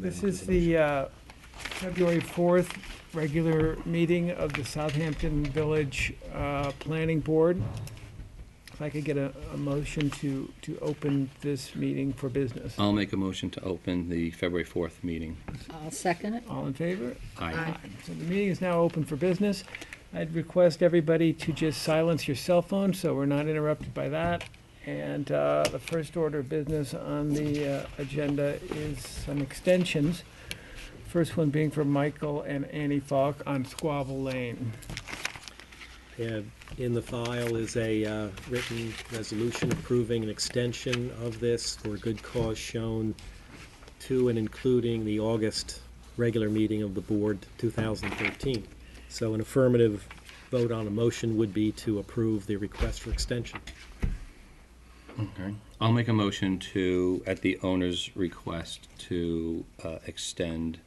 This is the February 4th regular meeting of the Southampton Village Planning Board. If I could get a motion to open this meeting for business. I'll make a motion to open the February 4th meeting. I'll second it. All in favor? Aye. So the meeting is now open for business. I'd request everybody to just silence your cell phone so we're not interrupted by that. And the first order of business on the agenda is some extensions. First one being for Michael and Annie Falk on Squabble Lane. And in the file is a written resolution approving an extension of this for good cause shown to and including the August regular meeting of the board 2013. So an affirmative vote on a motion would be to approve the request for extension. Okay. I'll make a motion to, at the owner's request, to extend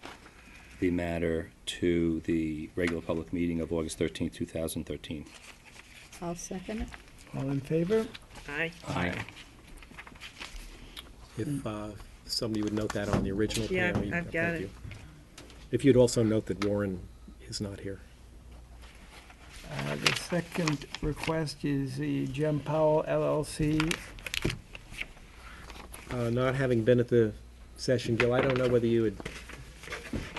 the matter to the regular public meeting of August 13th, 2013. I'll second it. All in favor? Aye. Aye. If somebody would note that on the original Yeah, plan. I've got thank it. you. If you'd also note that Warren is not here. The second request is the Jem Powell LLC. Not having been at the session, Gil, I don't know whether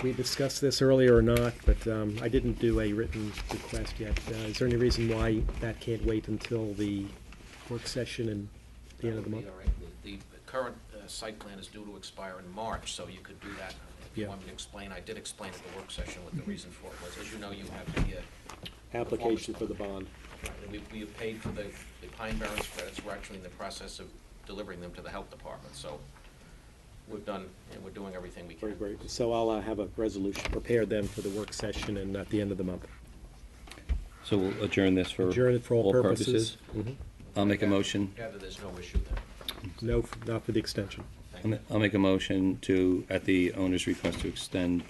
we discussed this earlier or not, but I didn't do a written request yet. Is there any reason why that can't wait until the work session and the end of the month? All right. The current site plan is due to expire in March, so you could do that. If you Yeah. want me to explain, I did explain at the work session what the reason for it was. As you know, you have the Application for the bond. we have paid for the Pine Barrens credits. We're actually in the process of delivering them to the health department, so we've done, and we're doing everything we can. Very great. So I'll have a resolution prepared then for the work session and at the end of the month. So we'll adjourn this for Adjourn it for all purposes. I'll make a motion. Gather there's no issue there. No, not for the extension. I'll make a motion to, at the owner's request, to extend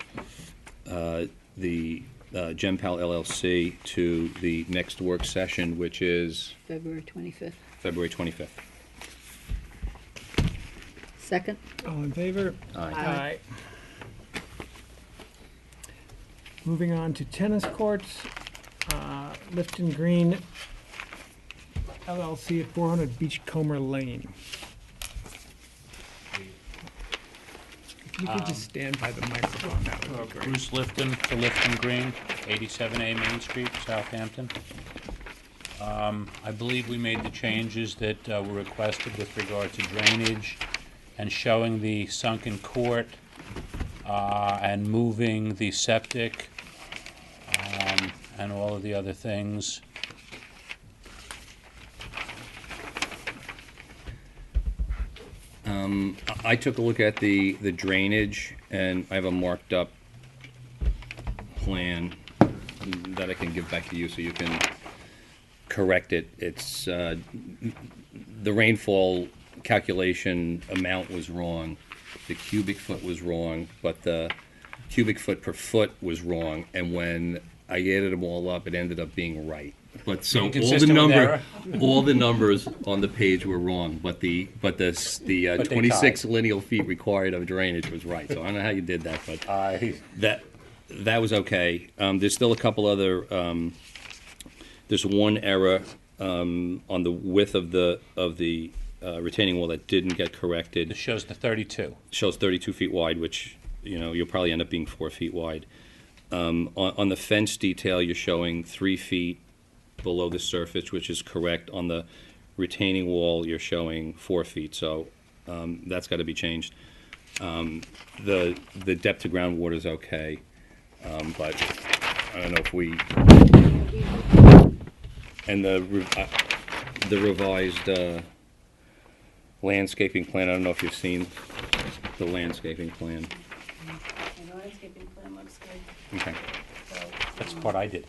the Jem Powell LLC to the next work session, which is February 25th. February 25th. Second. All in favor? Aye. Moving on to tennis courts, Lifton Green LLC at 400 Beachcomber Lane. If you could just stand by the microphone, that would be great. Bruce Lifton for Lifton Green, 87A Main Street, Southampton. I believe we made the changes that were requested with regard to drainage and showing the sunken court and moving the septic and all of the other things. I took a look at the drainage, and I have a marked up plan that I can give back to you so you can correct it. It's the rainfall calculation amount was wrong, the cubic foot was wrong, but the cubic foot per foot was wrong, and when I added them all up, it ended up being right. But so all the numbers on the page were wrong, but the 26 lineal feet required of drainage was right. So I don't know how you did that, but that was okay. There's still a couple other. There's one error on the width of the retaining wall that didn't get corrected. It shows the 32. Shows 32 feet wide, which you'll probably end up being 4 feet wide. On the fence detail, you're showing 3 feet below the surface, which is correct. On the retaining wall, you're showing 4 feet, so that's got to be changed. The depth to groundwater is okay, but I don't know if we. And the revised landscaping plan. I don't know if you've seen the landscaping plan. The landscaping plan looks good. Okay. That's the part I did.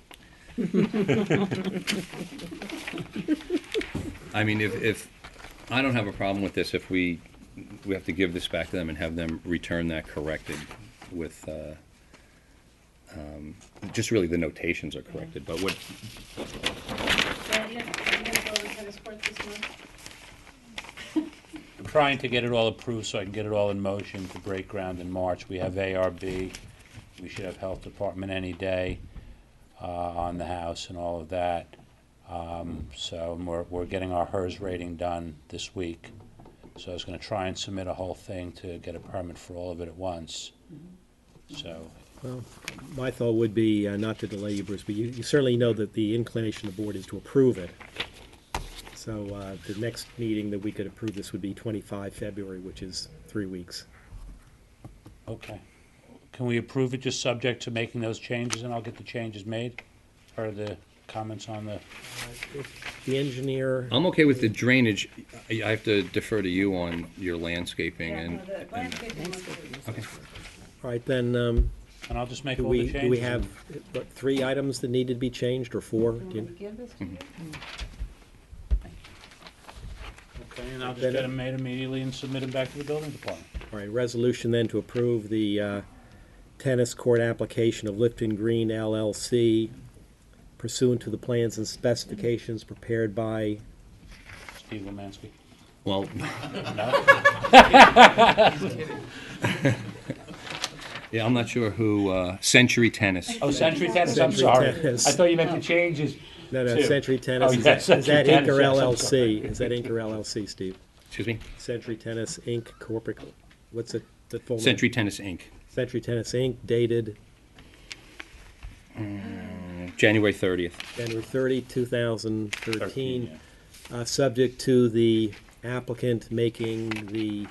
I mean, if I don't have a problem with this, if we have to give this back to them and have them return that corrected with, just really the notations are corrected, but what, So you're gonna go to tennis court this month? trying to get it all approved so I can get it all in motion to break ground in March. We have ARB, we should have Health Department any day on the house and all of that. So we're getting our HERS rating done this week. So I was gonna try and submit a whole thing to get a permit for all of it at once. So, Well, my thought would be not to delay you, Bruce, but you certainly know that the inclination of the board is to approve it. So the next meeting that we could approve this would be 25 February, which is 3 weeks. okay. Can we approve it just subject to making those changes and I'll get the changes made? Or the comments on the, The engineer, I'm okay with the drainage. I have to defer to you on your landscaping Yeah, and, no, the landscaping looks good. okay. all right, then, and I'll just make do all the we, changes. do we have, what, 3 items that need to be changed, or 4? You Do want you- me to give this to you? Okay, and I'll just Then- get them made immediately and submit them back to the building department. All right, resolution then to approve the tennis court application of Lifton Green LLC pursuant to the plans and specifications prepared by, Steve Lemansky. Well, No? yeah, I'm not sure who, Century Tennis. Oh, Century Tennis, I'm Century sorry. Tennis. I thought you meant the changes. no, Two. Century Tennis. Oh, Is yeah, that- Is Century that Inc. or Tennis, yes, I'm LLC? Is that Inc. or LLC, Steve? Excuse me? Century Tennis Inc. Corporate, what's it, the full name? Century Tennis, Inc., Century Tennis Inc., dated January 30th. January 30, 2013. Yeah. Subject to the applicant making the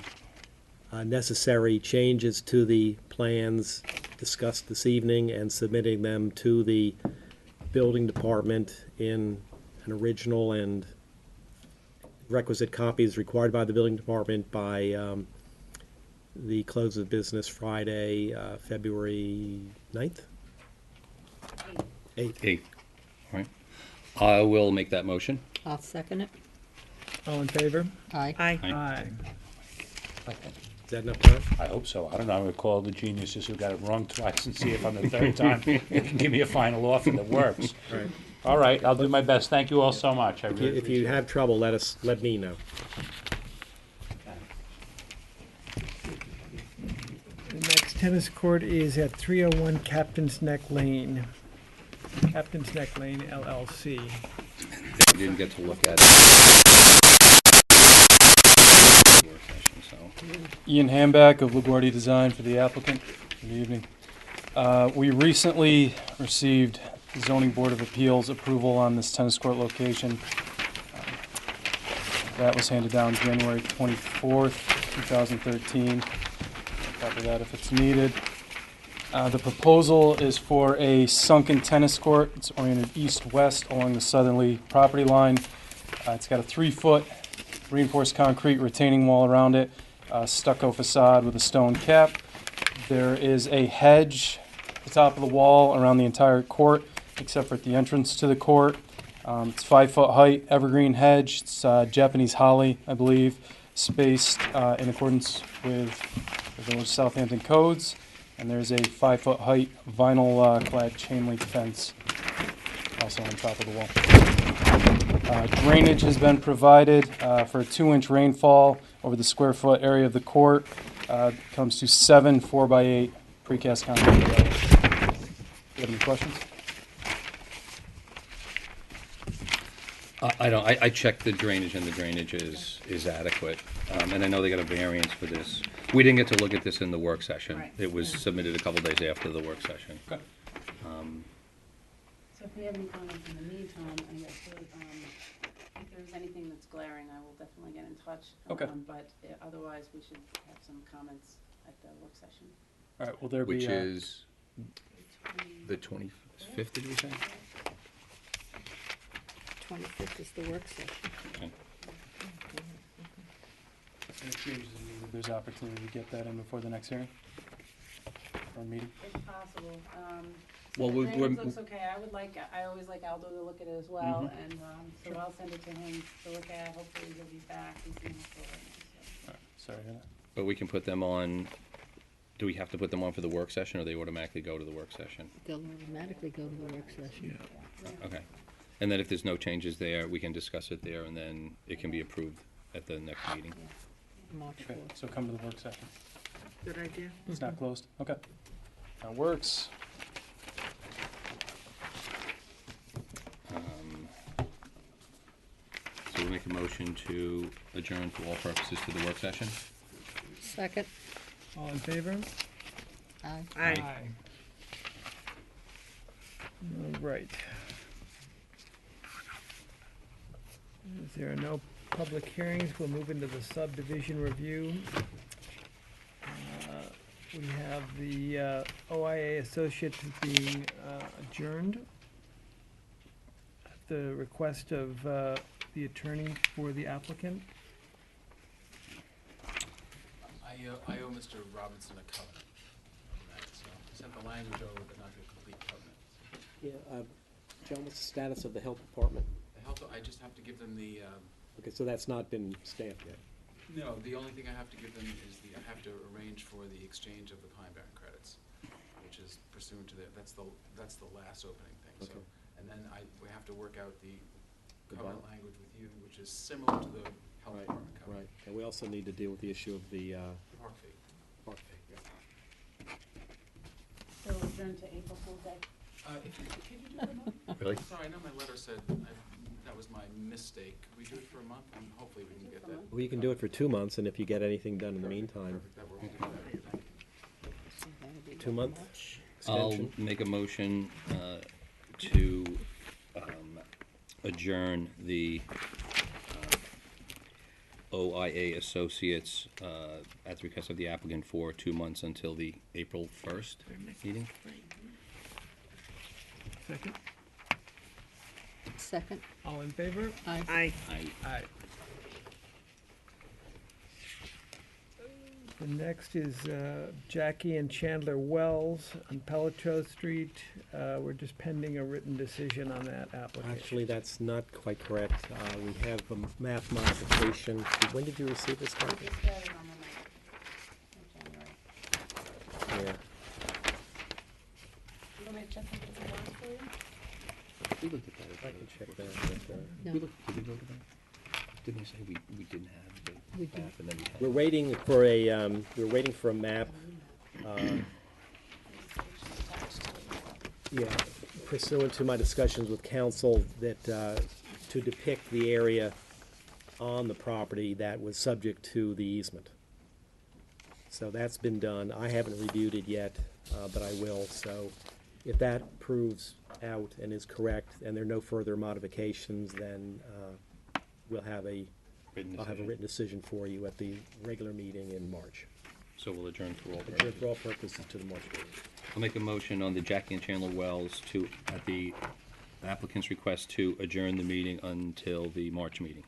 necessary changes to the plans discussed this evening and submitting them to the building department in an original and requisite copies required by the building department by the close of business Friday, February 9th? 8th. 8th. All right. I will make that motion. I'll second it. All in favor? Aye. Aye. Is that enough time? I hope so. I don't know. I'm gonna call the geniuses who got it wrong twice and see if on the third time they can give me a final offer that works. All right. All right, I'll do my best. Thank you all so much. I really If appreciate you it. have trouble, let me know. The next tennis court is at 301 Captain's Neck Lane. Captain's Neck Lane LLC. We didn't get to look at it. Work session, so. Ian Hamback of LaGuardia Design for the applicant. Good evening. We recently received Zoning Board of Appeals approval on this tennis court location. That was handed down January 24th, 2013. I'll copy that if it's needed. The proposal is for a sunken tennis court. It's oriented east-west along the southerly property line. It's got a 3-foot reinforced concrete retaining wall around it, stucco facade with a stone cap. There is a hedge at the top of the wall around the entire court, except for at the entrance to the court. It's 5-foot height, evergreen hedge. It's Japanese holly, I believe, spaced in accordance with the Village of Southampton codes. And there's a 5-foot height vinyl clad chain link fence also on top of the wall. Drainage has been provided for a 2-inch rainfall over the square foot area of the court. Comes to 7 4x8 precast concrete walls. Do you have any questions? I checked the drainage, and the drainage is adequate. And I know they got a variance for this. We didn't get to look at this in the work session. Right. It was submitted a couple days after the work session. Okay. So if we have any comments in the meantime, I guess, if there's anything that's glaring, I will definitely get in touch. Okay. But otherwise, we should have some comments at the work session. All right, will there be? Which is the 25th, did we say? 25th is the work session. Okay. Any changes in needed, there's opportunity to get that in before the next hearing or meeting? If possible. Well, The we're- drainage looks okay. I always like Aldo to look at it as well, Mm-hmm. and so I'll send it to him to look at. Hopefully he'll be back. He's in the store right now, so. All right, sorry to hear that. But we can put them on, do we have to put them on for the work session, or they automatically go to the work session? They'll automatically go to the work session. Okay. And then if there's no changes there, we can discuss it there, and then it can be approved at the next meeting. March Okay, 4th. so come to the work session. Good idea. It's not closed? Okay. That works. So we'll make a motion to adjourn for all purposes to the work session. Second. All in favor? Aye. Aye. All right. As there are no public hearings, we'll move into the subdivision review. We have the OIA Associates being adjourned at the request of the attorney for the applicant. I owe Mr. Robinson a covenant on that, so I sent the language over, but not the complete covenant. Yeah, John, what's the status of the health department? The health, I just have to give them the, Okay, so that's not been stamped yet. no, the only thing I have to give them is I have to arrange for the exchange of the Pine Barren credits, which is pursuant to that's the last opening thing, so. Okay. And then we have to work out the The covenant bond. language with you, which is similar to the health Right, department covenant. right. And we also need to deal with the issue of the Park fee. park fee. Yeah. So adjourn to April Fool's Day. Can you do it a month? Really? Sorry, I know my letter said, that was my mistake. Can we do it for a month? And hopefully we can get that. Well, you can do it for 2 months, and if you get anything done in the meantime, Perfect, that works. Thank you. So that'll be 2 month March. I'll extension. make a motion to adjourn the OIA Associates at the request of the applicant for 2 months until the April 1st meeting. Second. Second. All in favor? Aye. Aye. Aye. The next is Jackie and Chandler Wells on Pelletreau Street. We're just pending a written decision on that application. Actually, that's not quite correct. We have a map modification. When did you receive this We copy? just got it on the 9th of January. Yeah. You want me to check if it's a box for you? We looked at that. I can check that. But, No. We looked, did we vote on that? Didn't we say we didn't have the We did. map and then we had? we're waiting for a map. Yeah, pursuant to my discussions with council that, to depict the area on the property that was subject to the easement. So that's been done. I haven't reviewed it yet, but I will. So if that proves out and is correct, and there are no further modifications, then we'll have Written I'll have a decision. written decision for you at the regular meeting in March. So we'll adjourn for all Adjourn purposes. for all purposes to the March meeting. I'll make a motion on the Jackie and Chandler Wells to, at the applicant's request, to adjourn the meeting until the March meeting.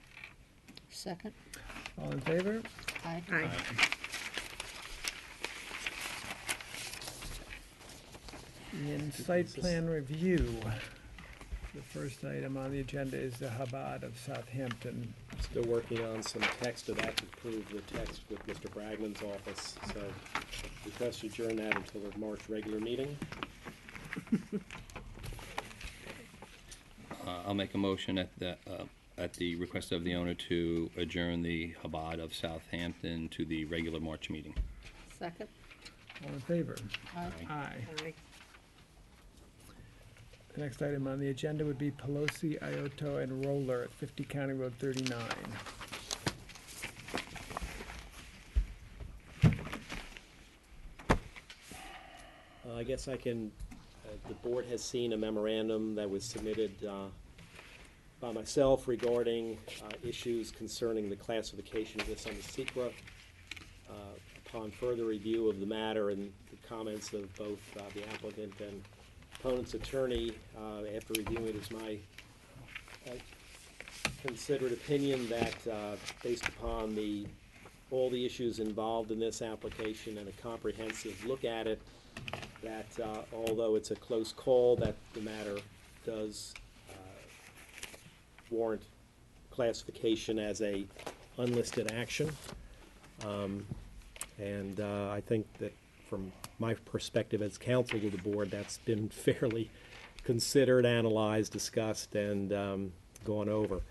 Second. All in favor? Aye. Aye. In site plan review, the first item on the agenda is the Chabad of Southampton. Still working on some text of that to prove the text with Mr. Bragman's office, so request to adjourn that until the March regular meeting. I'll make a motion at the request of the owner to adjourn the Chabad of Southampton to the regular March meeting. Second. All in favor? Aye. Aye. Aye. The next item on the agenda would be Pelosi, Ioto, and Roller at 50 County Road 39. I guess I can, the board has seen a memorandum that was submitted by myself regarding issues concerning the classification of this under SECRA. Upon further review of the matter and the comments of both the applicant and opponent's attorney, after reviewing it, is my considered opinion that based upon all the issues involved in this application and a comprehensive look at it, that although it's a close call, that the matter does warrant classification as a unlisted action. And I think that from my perspective as counsel to the board, that's been fairly considered, analyzed, discussed, and gone over.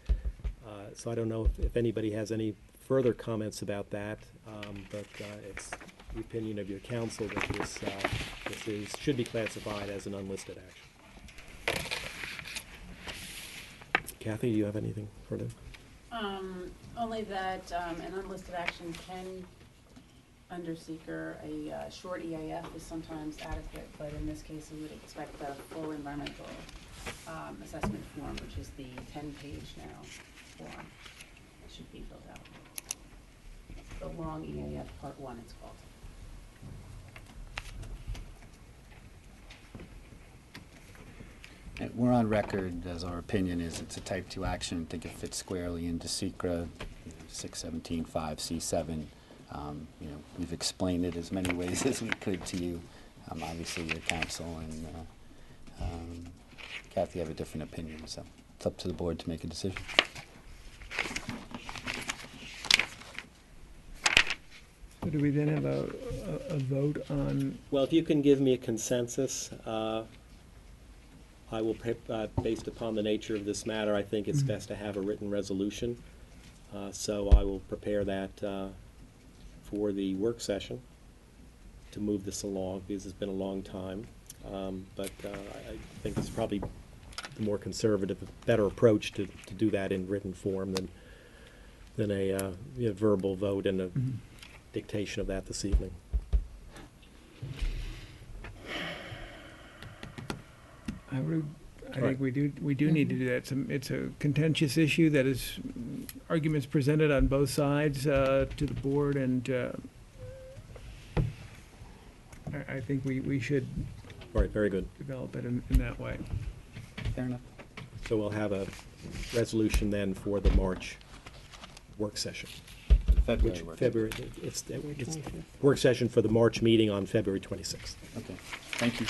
So I don't know if anybody has any further comments about that, but it's the opinion of your council that this should be classified as an unlisted action. Kathy, do you have anything further? Only that an unlisted action can, under seeker, a short EAF is sometimes adequate, but in this case, we would expect the full environmental assessment form, which is the 10-page now form, should be filled out. The long EAF Part 1, it's called. We're on record as our opinion is it's a type 2 action. I think it fits squarely into SECRA 617.5C7. We've explained it as many ways as we could to you. Obviously, your counsel and Kathy have a different opinion, so it's up to the board to make a decision. So do we then have a vote on, Well, if you can give me a consensus, I will, based upon the nature of this matter, I think it's best to have a written resolution. So I will prepare that for the work session to move this along, because it's been a long time. But I think it's probably the more conservative, better approach to do that in written form than a verbal vote and a dictation of that this evening. I think we do need to do that. It's a contentious issue that is arguments presented on both sides to the board, and I think we should All right, very good. develop it in that way. Fair enough. So we'll have a resolution then for the March work session. February works. February, it's work session for the March meeting on February 26th. Okay, thank you.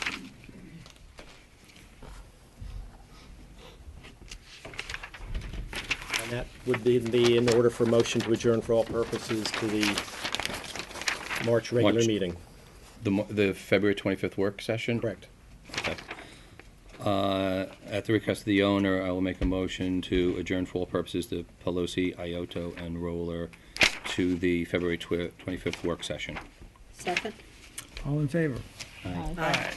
And that would be in order for motion to adjourn for all purposes to the March regular March. meeting. The February 25th work session? Correct. Okay. At the request of the owner, I will make a motion to adjourn for all purposes the Pelosi, Ioto, and Roller to the February 25th work session. Second? All in favor? Aye.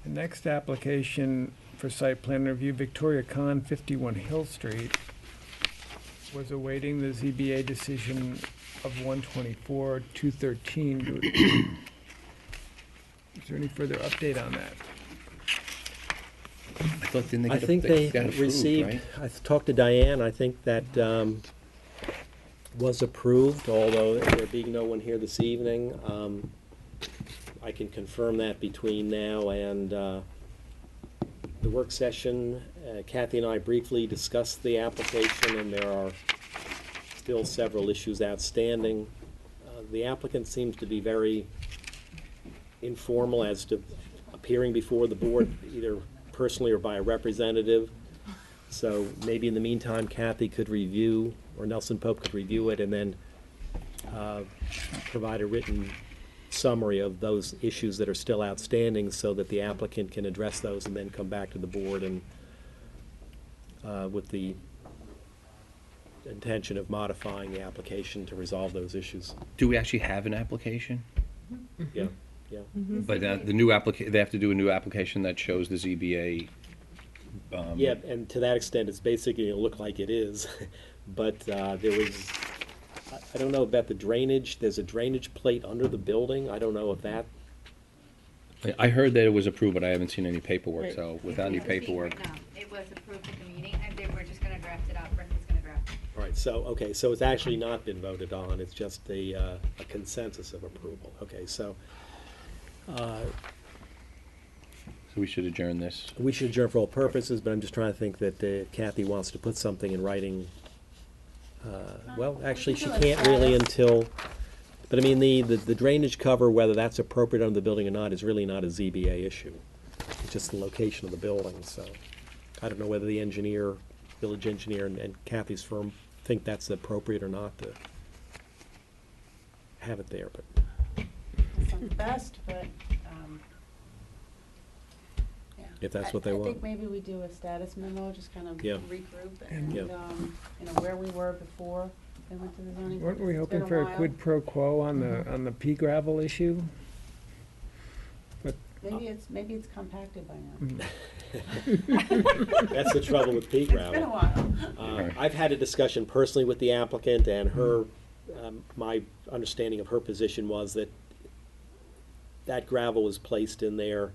The next application for site plan review, Victoria Khan, 51 Hill Street, was awaiting the ZBA decision of 124-213. Is there any further update on that? I thought, didn't they I get think they they got approved, received, right? I talked to Diane, I think that was approved, although there being no one here this evening. I can confirm that between now and the work session. Kathy and I briefly discussed the application, and there are still several issues outstanding. The applicant seems to be very informal as to appearing before the board, either personally or by a representative. So maybe in the meantime, Kathy could review, or Nelson Pope could review it, and then provide a written summary of those issues that are still outstanding, so that the applicant can address those and then come back to the board and with the intention of modifying the application to resolve those issues. Do we actually have an application? Yeah, yeah. But the new they have to do a new application that shows the ZBA. Yeah, and to that extent, it's basically gonna look like it is, but there was, I don't know about the drainage, there's a drainage plate under the building, I don't know if that, I heard that it was approved, but I haven't seen any paperwork, so without any It was being paperwork. written up. It was approved at the meeting, and they were just gonna draft it up, Rick was gonna draft it. all right, so, okay, so it's actually not been voted on, it's just a consensus of approval, okay, so So we should adjourn this. we should adjourn for all purposes, but I'm just trying to think that Kathy wants to put something in writing. Well, actually, she can't really until, but I mean, the drainage cover, whether that's appropriate under the building or not, is really not a ZBA issue. It's just the location of the building, so I don't know whether the engineer, village engineer and Kathy's firm think that's appropriate or not to have it there, but, It's not the best, but, yeah. if that's what they I want. think maybe we do a status memo, just kind of Yeah. regroup And- and, Yeah. where we were before they went to the zoning board. Weren't we It's been hoping for a while. quid pro quo on the pea gravel issue? Maybe it's compacted by now. That's the trouble with pea It's been a gravel. while. I've had a discussion personally with the applicant, and her, my understanding of her position was that that gravel was placed in there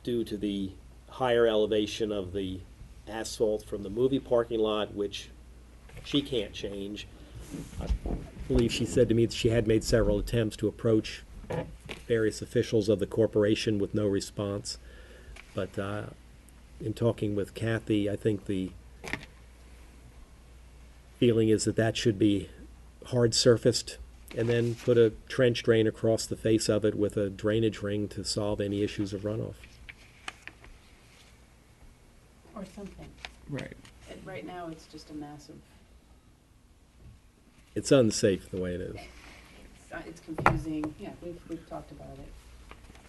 due to the higher elevation of the asphalt from the movie parking lot, which she can't change. I believe she said to me that she had made several attempts to approach various officials of the corporation with no response. But in talking with Kathy, I think the feeling is that that should be hard surfaced and then put a trench drain across the face of it with a drainage ring to solve any issues of runoff. Or something. Right. Right now, it's just a massive, It's unsafe the way it is. it's confusing. Yeah, we've talked about it.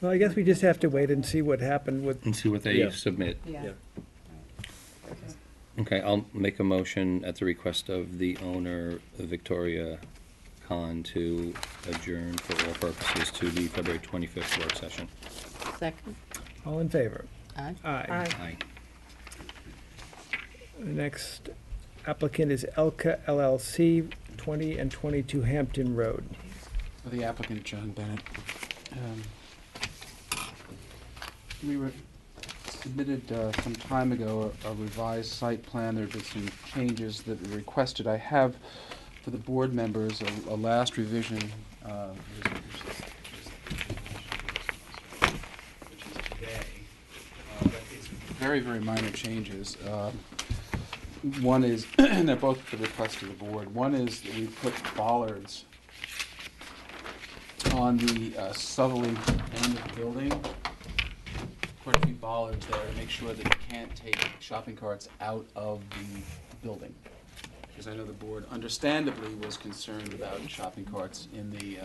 Well, I guess we just have to wait and see what happened with, And see what they Yeah. submit. Yeah. Yeah. Right. Okay. Okay, I'll make a motion at the request of the owner, Victoria Khan, to adjourn for all purposes to the February 25th work session. Second. all in favor? Aye. Aye. Aye. The next applicant is Elka LLC, 20 and 22 Hampton Road. For the applicant, John Bennett. We submitted some time ago a revised site plan. There have been some changes that were requested. I have for the board members a last revision, which is today. That is very, very minor changes. One is, and they're both at the request of the board. One is that we put bollards on the southerly end of the building. Quite a few bollards there to make sure that you can't take shopping carts out of the building. Because I know the board understandably was concerned about shopping carts in the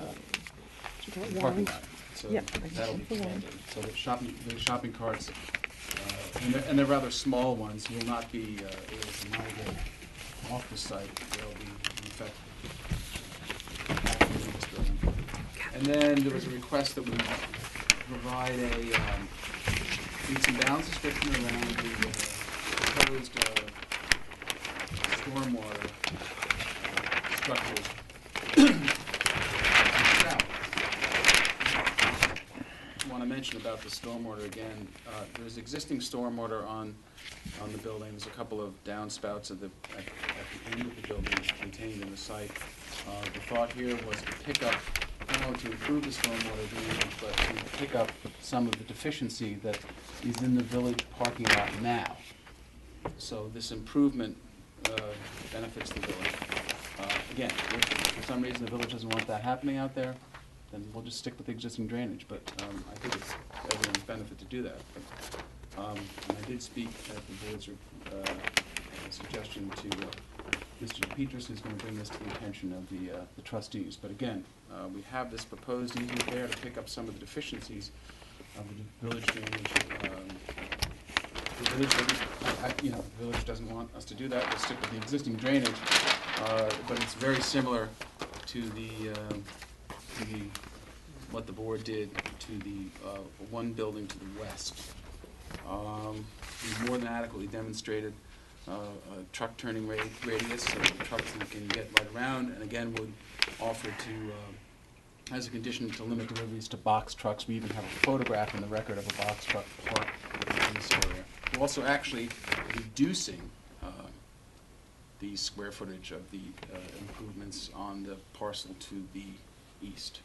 parking lot. So that'll be expanded. So the shopping carts, and they're rather small ones, will not be able to migrate off the site. They'll be, in effect, in this building. And then there was a request that we provide a meets and bounds description around the proposed stormwater structures. I want to mention about the stormwater again. There's existing stormwater on the building. There's a couple of downspouts at the end of the building contained in the site. The thought here was to pick up, not only to improve the stormwater drainage, but to pick up some of the deficiency that is in the village parking lot now. So this improvement benefits the village. Again, if for some reason the village doesn't want that happening out there, then we'll just stick with the existing drainage. But I think it's everyone's benefit to do that. But, and I did speak at the board's suggestion to Mr. DePietris, who's going to bring this to the attention of the trustees. But again, we have this proposed easement there to pick up some of the deficiencies of the village drainage. The village doesn't, the village doesn't want us to do that. We'll stick with the existing drainage, but it's very similar to what the board did to the one building to the west. We've more than adequately demonstrated a truck turning radius so that the trucks can get right around, and again would offer to, as a condition, to limit deliveries to box trucks. We even have a photograph in the record of a box truck parked in this area. We're also actually reducing the square footage of the improvements on the parcel to the east.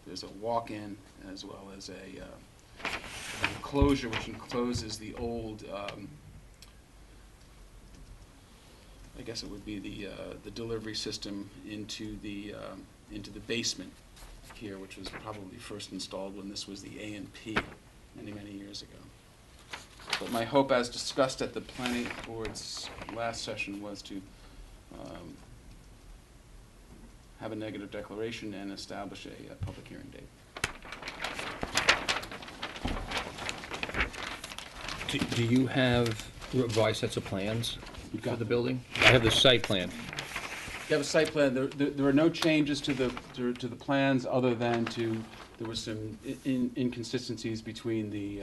There's a walk-in as well as a enclosure which encloses the old, I guess it would be the delivery system into the basement here, which was probably first installed when this was the A&P many years ago. But my hope, as discussed at the planning board's last session, was to have a negative declaration and establish a public hearing date. Do you have revised sets of plans You've for got the building? I have the site plan. You have a site plan, there are no changes to the plans, other than there was some inconsistencies between the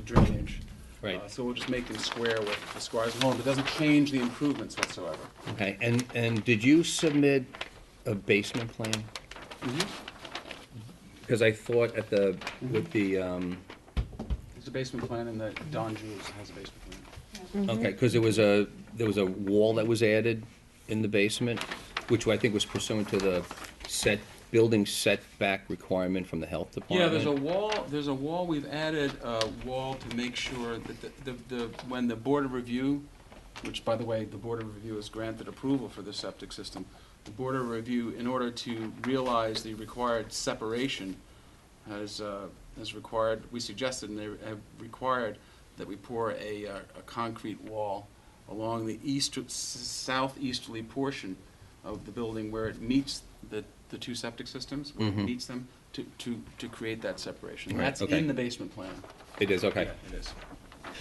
drainage. Right. So we'll just make them square with the Squires and Holmes. It doesn't change the improvements whatsoever. Okay, and did you submit a basement plan? Because I thought at the, with the, There's a basement plan, and Don Jules has a basement plan. okay, because there was a wall that was added in the basement, which I think was pursuant to the building setback requirement from the health department. Yeah, there's a wall, we've added a wall to make sure that when the Board of Review, which, by the way, the Board of Review has granted approval for the septic system, the Board of Review, in order to realize the required separation, has required, we suggested, and they have required that we pour a concrete wall along the southeasterly portion of the building where it meets the two septic systems, where it meets them, to create that separation. Right, That's okay. in the basement plan. It is, okay. Yeah, it is.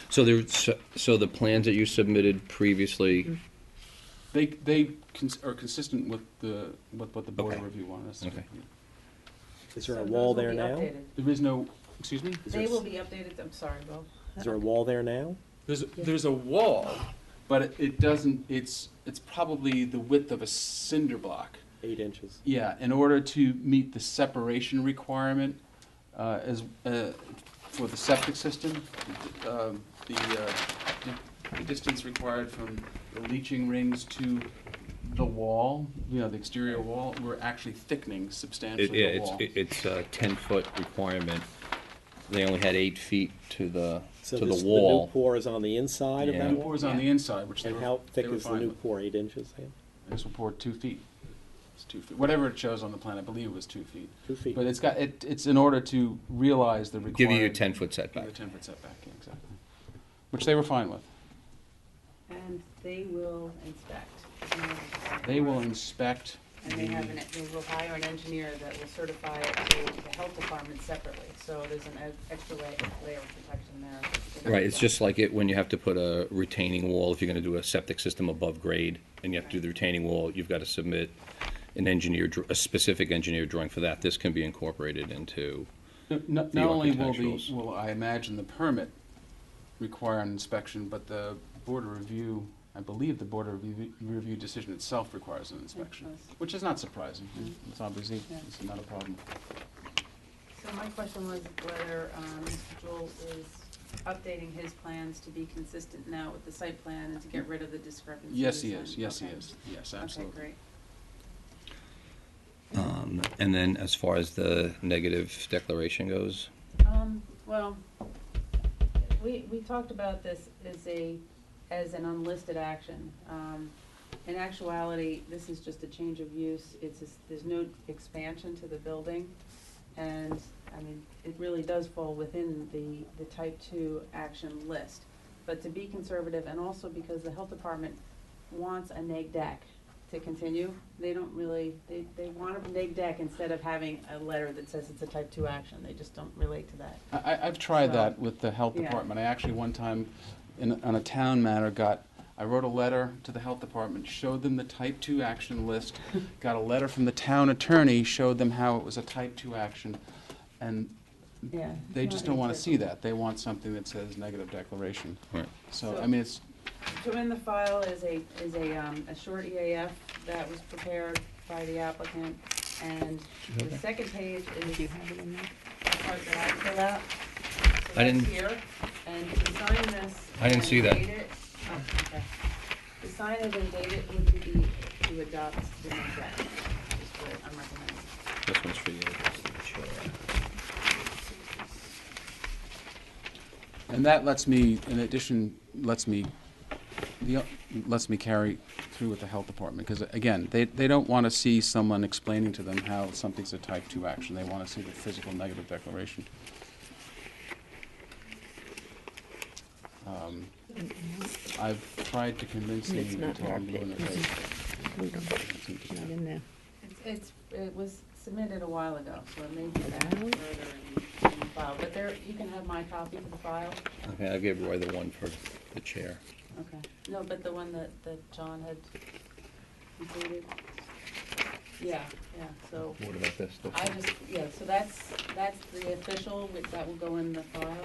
So the plans that you submitted previously, They are consistent with what the Board of Okay. Review wanted us to do. Okay. Is there a So those wall will there be now? updated. There is no, excuse me? They will be updated, I'm sorry, Bill. Is there a wall there now? There's a wall, but it doesn't, it's probably the width of a cinder block. 8 inches. Yeah, in order to meet the separation requirement, for the septic system, the distance required from the leaching rings to the wall, the exterior wall, we're actually thickening substantially yeah, the wall. it's a 10-foot requirement. They only had 8 feet to the So to this, the the wall. new pour is on the inside of Yeah. that The new wall? pour is on the inside, which they And were, how they thick were is the fine new with. pour, 8 inches? Sam? This will pour 2 feet. It's 2 feet, whatever it shows on the plan, I believe it was 2 feet. 2 feet. But it's in order to realize the required. Give you a 10-foot Give setback. you a 10-foot setback, yeah, exactly. Which they were fine with. And they will inspect. They will inspect. And they will hire an engineer that will certify it to the health department separately, so there's an extra layer of protection there. Right, it's just like it when you have to put a retaining wall, if you're gonna do a septic system above grade, and you have to do the retaining wall, you've gotta submit a specific engineer drawing for that. This can be incorporated into, Not The only architecturals. will I imagine the permit require an inspection, but the Board of Review, I believe the Board of Review decision itself requires an inspection, does. which is not surprising. It's obviously, Yeah. it's not a problem. So my question was whether Mr. Jewell is updating his plans to be consistent now with the site plan and to get rid of the discrepancies. Yes, he is, and- yes, he okay. is, yes, Okay, absolutely. great. and then as far as the negative declaration goes, Well, we talked about this as an unlisted action. In actuality, this is just a change of use. There's no expansion to the building. And, I mean, it really does fall within the type 2 action list. But to be conservative, and also because the health department wants a neg deck to continue, they don't really, they want a neg deck instead of having a letter that says it's a type 2 action. They just don't relate to that. I've tried So, that with the health yeah. department. I actually one time, on a town matter, I wrote a letter to the health department, showed them the type 2 action list, got a letter from the town attorney, showed them how it was a type 2 action, and Yeah. they it's just not don't want to see interesting. that. They want something that says negative declaration. right. So, I mean, it's, So in the file is a short EAF that was prepared by the applicant, and the second page is the part that I fill out. So I didn't- that's here, and to sign this. I didn't see that. and date it- oh, okay. To sign it and date it would be to adopt the new draft, is what I'm recommending. This one's for you. and that lets me, in addition, lets me carry through with the health department, because again, they don't want to see someone explaining to them how something's a type 2 action. They want to see the physical negative declaration. I've tried to convince him until I'm blue in the face. Not in there. It was submitted a while ago, so it may be back further in the file, but there, you can have my copy for the file. Okay, I'll give Roy the one for the chair. Okay. No, but the one that John had completed. Yeah, so What about this? so that's the official, that will go in the file.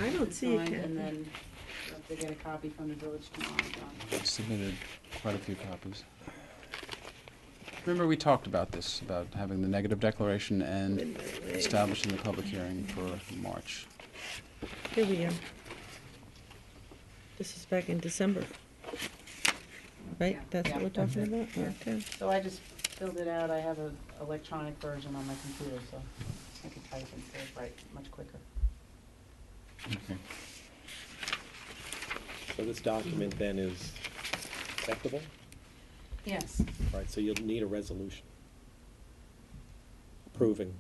I don't see it, Signed, Kathy. and then you have to get a copy from the village tomorrow, John. I've submitted quite a few copies. Remember, we talked about this, about having the negative declaration and establishing the public hearing for March. Here we are. This is back in December. Right, Yeah, that's what yeah, we're talking about? Yeah. Okay. So I just filled it out, I have an electronic version on my computer, so I can type and save right much quicker. Okay. So this document then is acceptable? Yes. Right, so you'll need a resolution approving.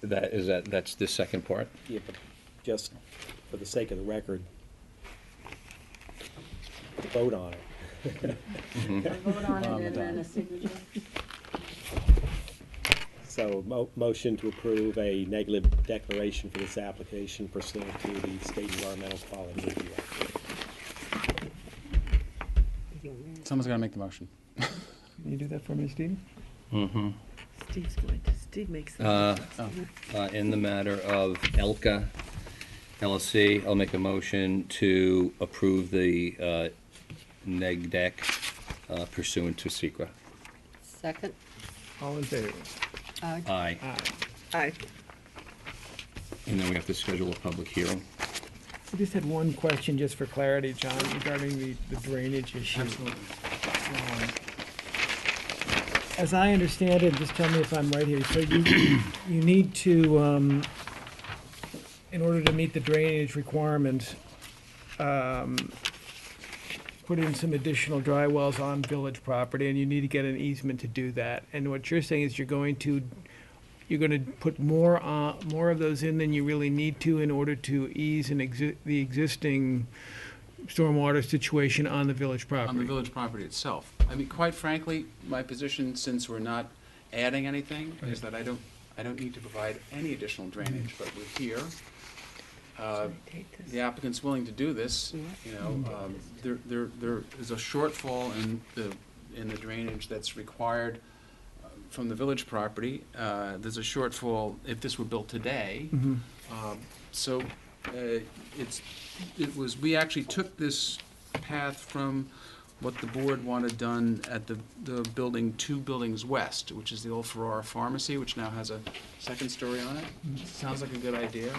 That's the second part? Yeah, but just for the sake of the record, vote on it. A vote on it and then a signature. So, motion to approve a negative declaration for this application pursuant to the State Environmental Quality Review Act. Someone's got to make the motion. Can you do that for me, Steve? Mm-hmm. Steve makes that. In the matter of Elka LLC, I'll make a motion to approve the neg deck pursuant to SECRA. Second. All in favor? Aye. Aye. Aye. Aye. And then we have to schedule a public hearing. I just had one question, just for clarity, John, regarding the drainage issue. Absolutely. As I understand it, just tell me if I'm right here, so you need to, in order to meet the drainage requirements, put in some additional dry wells on village property, and you need to get an easement to do that. And what you're saying is you're going to put more of those in than you really need to in order to ease the existing stormwater situation on the village property. On the village property itself. I mean, quite frankly, my position, since we're not adding anything, is that I don't need to provide any additional drainage, but we're here. The applicant's willing to do this, you know, there is a shortfall in the drainage that's required from the village property. There's a shortfall if this were built today. So we actually took this path from what the board wanted done at the building 2 buildings west, which is the old Ferrara Pharmacy, which now has a second story on it. Sounds like a good idea.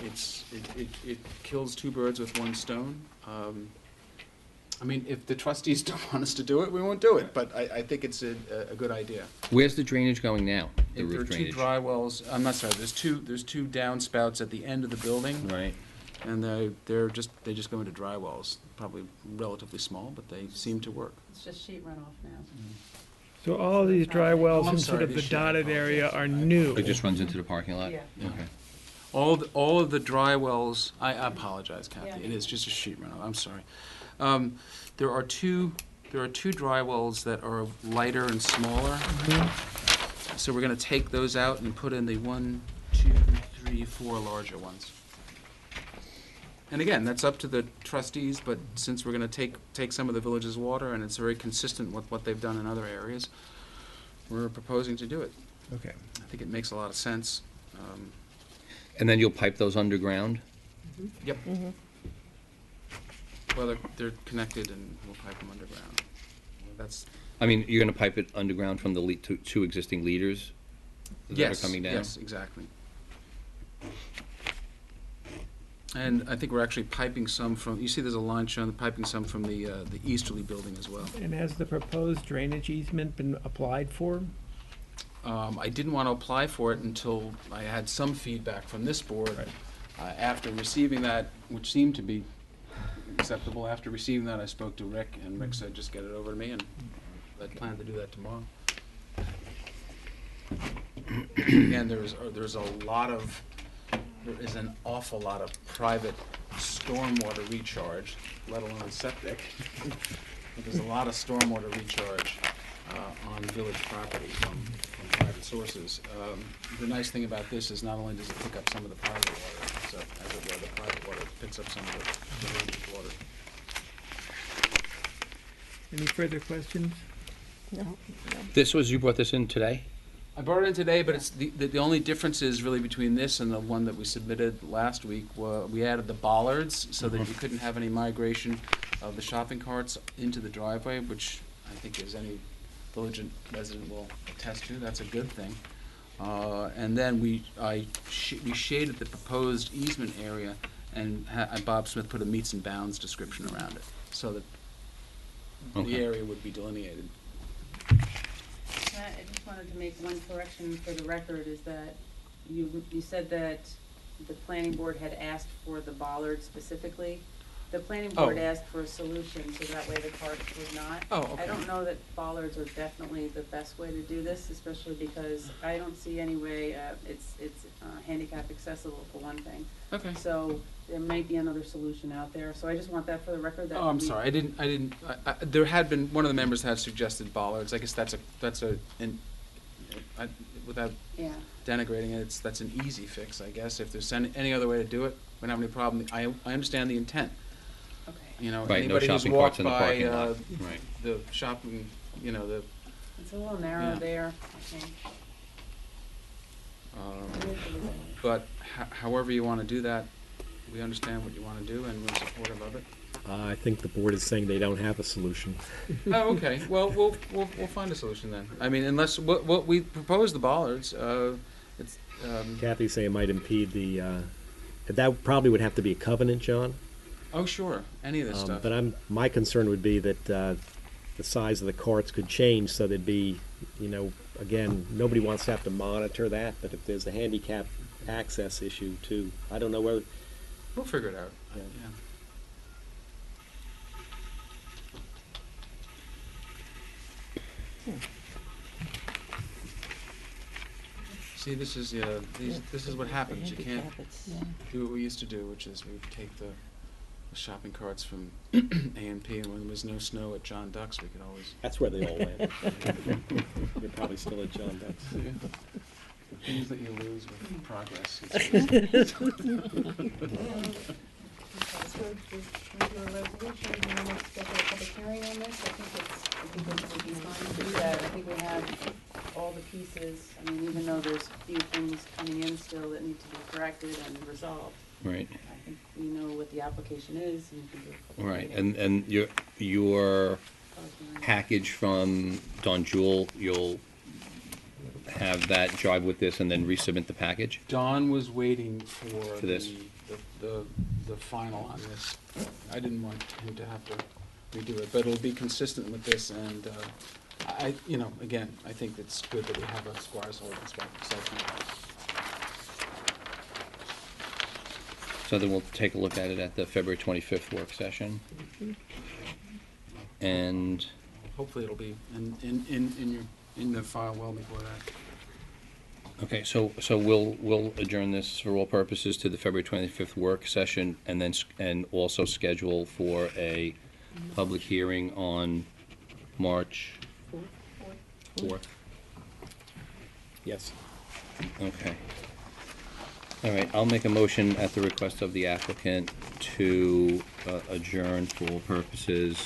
It kills 2 birds with 1 stone. I mean, if the trustees don't want us to do it, we won't do it, but I think it's a good idea. Where's the drainage going now? The There are roof 2 drainage? dry wells, I'm not sorry, there's two downspouts at the end of the building. Right. And they just go into dry wells, probably relatively small, but they seem to work. It's just sheet runoff now. So all of these dry wells Oh, I'm in sort sorry, of the these should- dotted area are new. It just runs into the parking lot? Yeah. Okay. All of the dry wells, I apologize, Kathy, Yeah. it is just a sheet runoff, I'm sorry. There are two dry wells that are lighter and smaller. So we're gonna take those out and put in the 1, 2, 3, 4 larger ones. And again, that's up to the trustees, but since we're gonna take some of the village's water, and it's very consistent with what they've done in other areas, we're proposing to do it. Okay. I think it makes a lot of sense. And then you'll pipe those underground? Yep. Well, they're connected, and we'll pipe them underground. That's, I mean, you're gonna pipe it underground from the 2 existing leaders that are yes, coming down? yes, exactly. And I think we're actually piping some from, you see there's a line showing, piping some from the easterly building as well. And has the proposed drainage easement been applied for? I didn't want to apply for it until I had some feedback from this board. After receiving that, which seemed to be acceptable, after receiving that, I spoke to Rick, and Rick said, just get it over to me, and I plan to do that tomorrow. Again, there is an awful lot of private stormwater recharge, let alone septic. There's a lot of stormwater recharge on village property from private sources. The nice thing about this is not only does it pick up some of the private water, so as it were, the private water picks up some of the village water. Any further questions? No. You brought this in today? I brought it in today, but it's the only difference is really between this and the one that we submitted last week. We added the bollards so that you couldn't have any migration of the shopping carts into the driveway, which I think as any diligent resident will attest to. That's a good thing. And then we shaded the proposed easement area, and Bob Smith put a meets and bounds description around it, so that the Okay. area would be delineated. I just wanted to make one correction for the record, is that you said that the planning board had asked for the bollard specifically. The planning board Oh. asked for a solution, so that way the carts would not. Oh, okay. I don't know that bollards are definitely the best way to do this, especially because I don't see any way, it's handicap accessible for one thing. Okay. So there might be another solution out there, so I just want that for the record. That Oh, I'm we- sorry, there had been, one of the members had suggested bollards. I guess without Yeah. denigrating it, that's an easy fix, I guess. If there's any other way to do it, we don't have any problem. I understand the intent. Okay. You know, Right, no anybody who's shopping carts walked in the by, parking lot. Right. the shopping, you know, the, It's a little narrow Yeah. there, I think. but however you want to do that, we understand what you want to do and we're supportive of it. I think the board is saying they don't have a solution. Oh, okay. Well, we'll find a solution then. I mean, unless, what we propose the bollards, it's, Kathy's saying it might impede that probably would have to be a covenant, John. oh, sure, any of this stuff. But my concern would be that the size of the carts could change, so there'd be, again, nobody wants to have to monitor that, but if there's a handicap access issue too, I don't know whether, We'll figure it out. Yeah. Yeah. See, this is what happens. You can't do what we used to do, which is we would take the shopping carts from A&P, and when there was no snow at John Duck's, we could always. that's where they all went. You're probably still at John Duck's. The things that you lose with progress. So we do a resolution, and then let's schedule a public hearing on this. I think it would be fine to do that. I think we have all the pieces. I mean, even though there's a few things coming in still that need to be corrected and resolved, Right. I think we know what the application is, and we can do a public Right. hearing. And your Public hearing. package from Don Jewel, you'll have that jive with this and then resubmit the package? Don was waiting for this? the final on this. I didn't want him to have to redo it, but it'll be consistent with this, and again, I think it's good that we have a Squires Hall inspection. So then we'll take a look at it at the February 25th work session. And, Hopefully it'll be in the file well before that. okay, so we'll adjourn this for all purposes to the February 25th work session, and then, and also schedule for a public hearing on March 4th. Yes. Okay. All right, I'll make a motion at the request of the applicant to adjourn for all purposes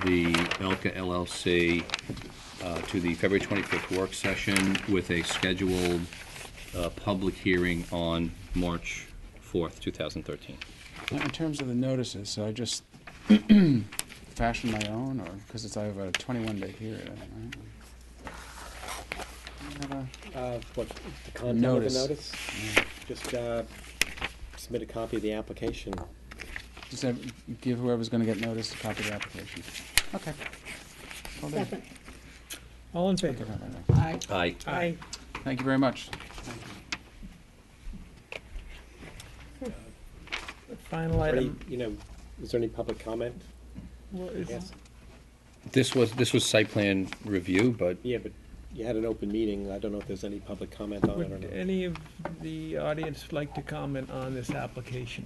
the Elka LLC to the February 25th work session with a scheduled public hearing on March 4th, 2013. In terms of the notices, so I just fashion my own, or, because I have a 21-day period, right? What, the content of the Notice. notice? Just submit a copy of the application. Just give whoever's gonna get notice a copy of the application. Okay. Well done. Second. All in Okay, favor? right, right. Aye. Aye. Thank you very much. Final Any, item. is there any public comment? Well, is- Yes. This was site plan review, but Yeah, but you had an open meeting. I don't know if there's any public comment on it or Would not. any of the audience like to comment on this application?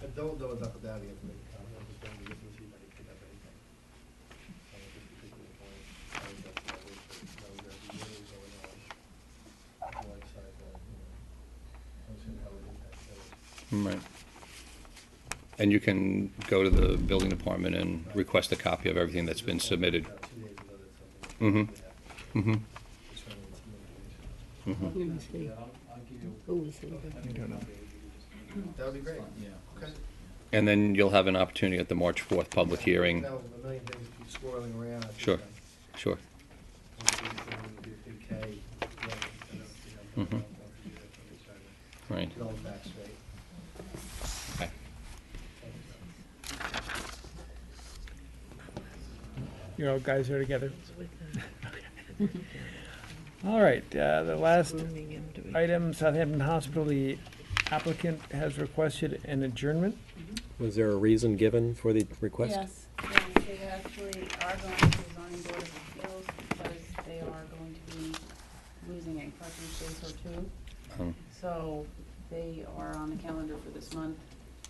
I don't know enough about it, but I'm just going to listen to see if I can pick up anything. At this particular point. Right. And you can go to the building department and request a copy of everything that's been submitted. 2 days ago that something. Mm-hmm. Mm-hmm. Just trying to intimidate. Let me see. Who was it? I don't know. That would be great. Okay. And then you'll have an opportunity at the March 4th public hearing. Now, a million things keep swirling around. I think, Sure. Sure. Hopefully it's gonna be a big K, yeah, Mhm. don't forget it, I'm just trying to Right. get all the facts straight. Okay. Thank you, You all guys are together? All right, the last Swooning him to be- item, Southampton Hospital, the applicant has requested an adjournment. Was there a reason given for the request? Yes, they actually are going to the zoning board of appeals because they are going to be losing a parking space or two. Um, So they are on the calendar for this month,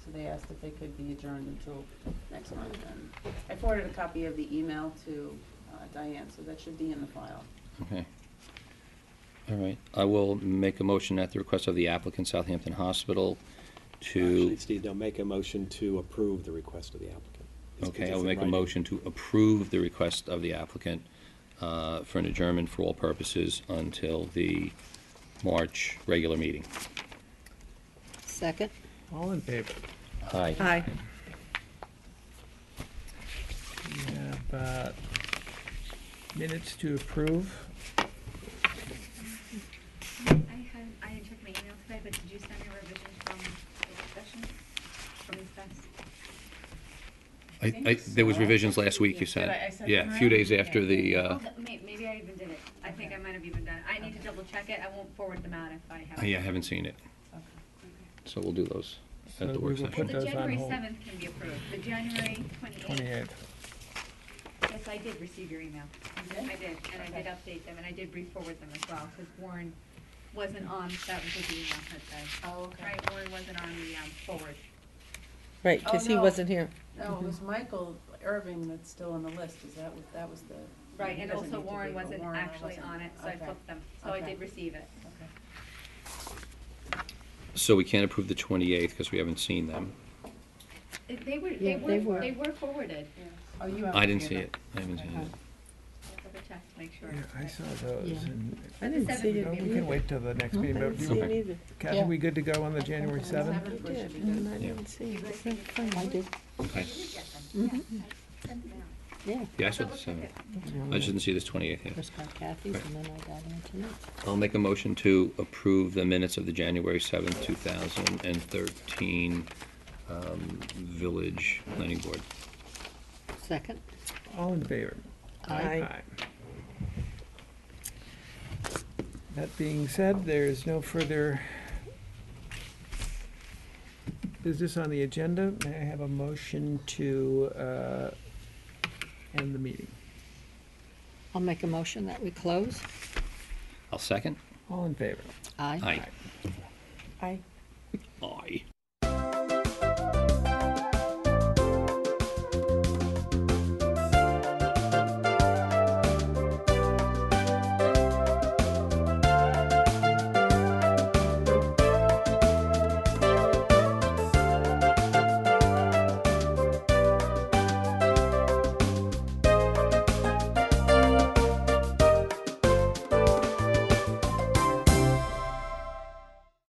so they asked if they could be adjourned until next month. And I forwarded a copy of the email to Diane, so that should be in the file. Okay. All right. I will make a motion at the request of the applicant, Southampton Hospital, Actually, to, Steve, now make a motion to approve the request of the applicant. okay, I will make a motion to approve the request of the applicant for an adjournment for all purposes until the March regular meeting. Second? All in favor? Aye. Aye. We have minutes to approve. I didn't check my email today, but did you send me revisions from the discussion from these guys? There was revisions last week, you said. Did I send Yeah, them a few around? days after the, Maybe I even did it. I think I might have even done it. I need to double check it. I won't forward them out if I haven't. yeah, I haven't seen it. Okay. So we'll do those So at the we work will session. put The those on January hold. 7th can be approved. The January 28th. 28th. Yes, I did receive your email. You did? I did, and I did update them, and I did re-forward them as well, because Warren wasn't on, that was what the email had said. Oh, okay. Right, Warren wasn't on the, forward. Right, Oh, because he no. wasn't here. No, it was Michael Irving that's still on the list. Is that what, that was the? Right, he and doesn't also need to Warren be, but wasn't Warren actually wasn't. on it, so I Okay. flipped them, so I Okay. did receive it. Okay. So we can't approve the 28th because we haven't seen them. They were, Yeah, they were. they were forwarded. Oh, you haven't I didn't seen see them. it. I haven't seen it. Double check to make sure. Yeah, I saw those. Yeah. And I didn't see it. no, we can wait till the next meeting, I but didn't you- see it either. Kathy, Yeah. we good to go on the January Okay. 7th? Seventh. I We did, should be and good. I Yeah. didn't see it. It's not fun. I did. Okay. Mhm. Send them out. Yeah. Yeah, I saw the 7th. I just didn't see this 28th yet. First got Kathy's and then I got him tonight. I'll make a motion to approve the minutes of the January 7th, 2013 Village Planning Board. Second? All in favor? Aye. That being said, there is no further business on the agenda. May I have a motion to end the meeting? I'll make a motion that we close. I'll second. All in favor? Aye. Aye. Aye. Aye.